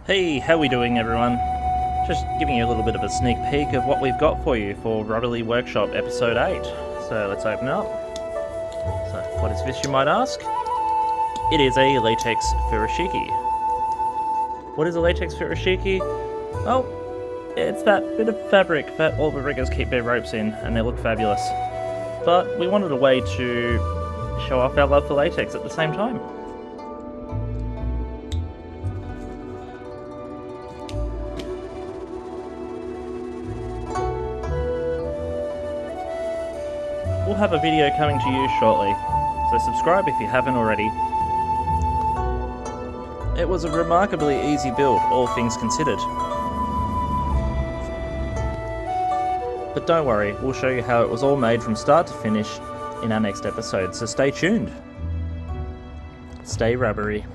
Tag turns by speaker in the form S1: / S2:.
S1: Hey, how we doing everyone? Just giving you a little bit of a sneak peek of what we've got for you for Rubberly Workshop Episode 8. So let's open up. So what is this, you might ask? It is a latex furoshiki. What is a latex furoshiki? Well, it's that bit of fabric that all the riggers keep their ropes in, and they look fabulous. But we wanted a way to show off our love for latex at the same time. We'll have a video coming to you shortly, so subscribe if you haven't already. It was a remarkably easy build, all things considered. But don't worry, we'll show you how it was all made from start to finish in our next episode, so stay tuned. Stay rubbery.